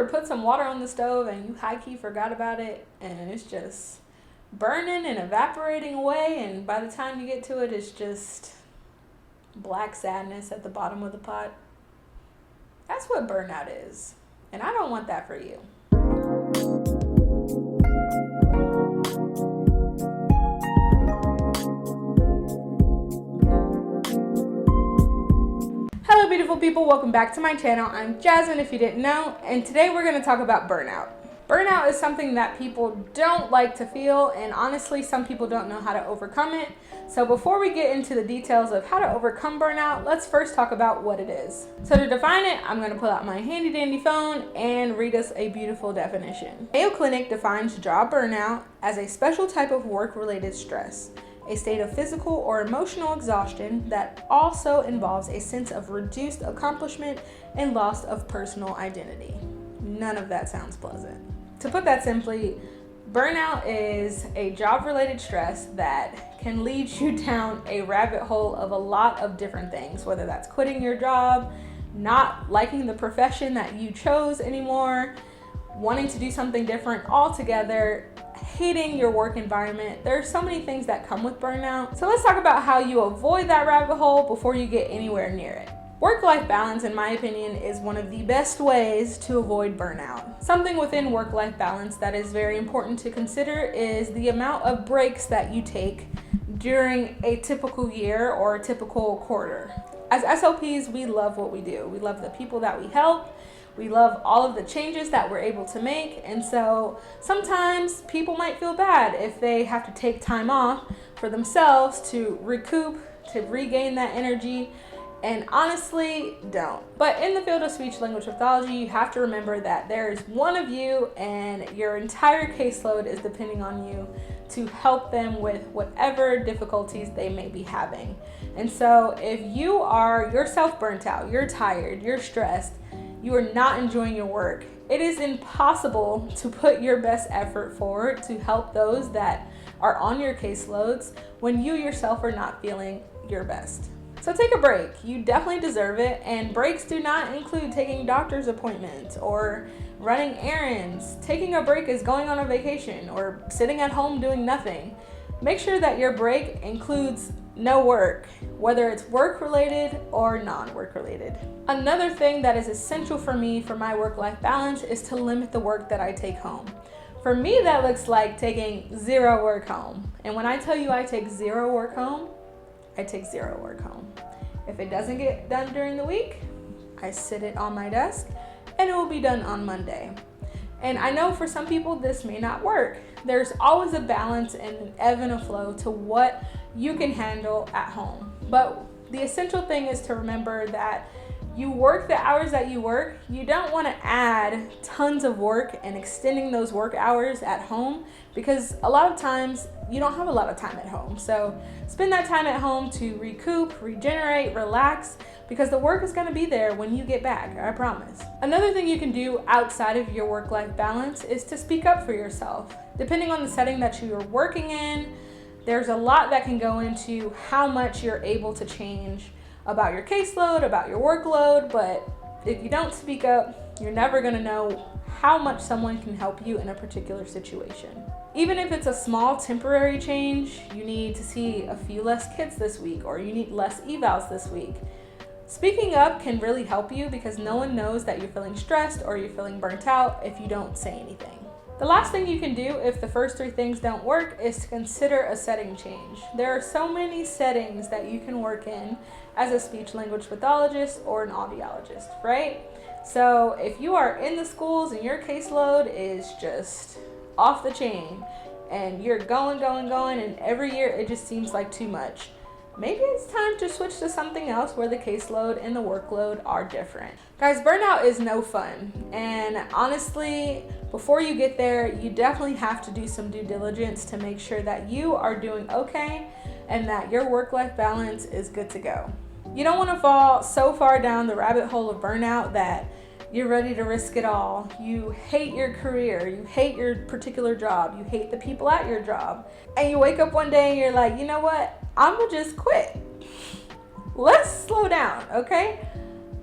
put some water on the stove and you high-key forgot about it and it's just burning and evaporating away, and by the time you get to it, it's just black sadness at the bottom of the pot? That's what burnout is, and I don't want that for you. Hello beautiful people, welcome back to my channel. I'm Jasmine if you didn't know, and today we're going to talk about burnout. Burnout is something that people don't like to feel, and honestly some people don't know how to overcome it. So before we get into the details of how to overcome burnout, let's first talk about what it is. So to define it, I'm going to pull out my handy dandy phone and read us a beautiful definition. Mayo Clinic defines job burnout as a special type of work-related stress, a state of physical or emotional exhaustion that also involves a sense of reduced accomplishment and loss of personal identity. None of that sounds pleasant. To put that simply, burnout is a job-related stress that can lead you down a rabbit hole of a lot of different things, whether that's quitting your job, not liking the profession that you chose anymore, wanting to do something different altogether, hating your work environment. There are so many things that come with burnout. So let's talk about how you avoid that rabbit hole before you get anywhere near it. Work-life balance, in my opinion, is one of the best ways to avoid burnout. Something within work-life balance that is very important to consider is the amount of breaks that you take during a typical year or a typical quarter. As SLPs, we love what we do. We love the people that we help. We love all of the changes that we're able to make. And so sometimes people might feel bad if they have to take time off for themselves to recoup, to regain that energy. And honestly, don't. But in the field of speech-language pathology, you have to remember that there is one of you and your entire caseload is depending on you to help them with whatever difficulties they may be having. And so if you are yourself burnt out, you're tired, you're stressed, you are not enjoying your work, it is impossible to put your best effort forward to help those that are on your caseloads when you yourself are not feeling your best. So take a break. You definitely deserve it, and breaks do not include taking doctor's appointments or running errands. Taking a break is going on a vacation or sitting at home doing nothing. Make sure that your break includes no work, whether it's work-related or non-work-related. Another thing that is essential for me for my work-life balance is to limit the work that I take home. For me, that looks like taking zero work home. And when I tell you I take zero work home, I take zero work home. If it doesn't get done during the week, I sit it on my desk and it will be done on Monday. And I know for some people this may not work. There's always a balance and an ebb and a flow to what you can handle at home. But the essential thing is to remember that you work the hours that you work. You don't want to add tons of work and extending those work hours at home, because a lot of times you don't have a lot of time at home. So spend that time at home to recoup, regenerate, relax, because the work is going to be there when you get back, I promise. Another thing you can do outside of your work-life balance is to speak up for yourself. Depending on the setting that you are working in, there's a lot that can go into how much you're able to change about your caseload, about your workload, but if you don't speak up, you're never gonna know how much someone can help you in a particular situation. Even if it's a small temporary change, you need to see a few less kids this week, or you need less evals this week. Speaking up can really help you because no one knows that you're feeling stressed or you're feeling burnt out if you don't say anything. The last thing you can do if the first three things don't work is to consider a setting change. There are so many settings that you can work in as a speech-language pathologist or an audiologist, right? So if you are in the schools and your caseload is just off the chain and you're going, and every year it just seems like too much, maybe it's time to switch to something else where the caseload and the workload are different. Guys, burnout is no fun. And honestly, before you get there, you definitely have to do some due diligence to make sure that you are doing okay and that your work-life balance is good to go. You don't want to fall so far down the rabbit hole of burnout that you're ready to risk it all. You hate your career, you hate your particular job, you hate the people at your job, and you wake up one day and you're like, you know what? I'm gonna just quit. Let's slow down, okay?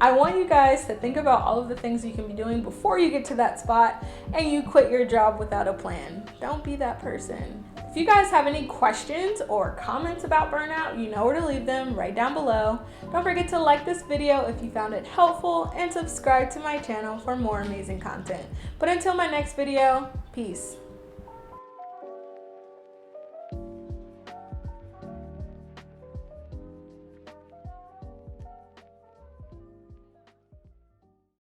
I want you guys to think about all of the things you can be doing before you get to that spot and you quit your job without a plan. Don't be that person. If you guys have any questions or comments about burnout, you know where to leave them right down below. Don't forget to like this video if you found it helpful and subscribe to my channel for more amazing content. But until my next video, peace.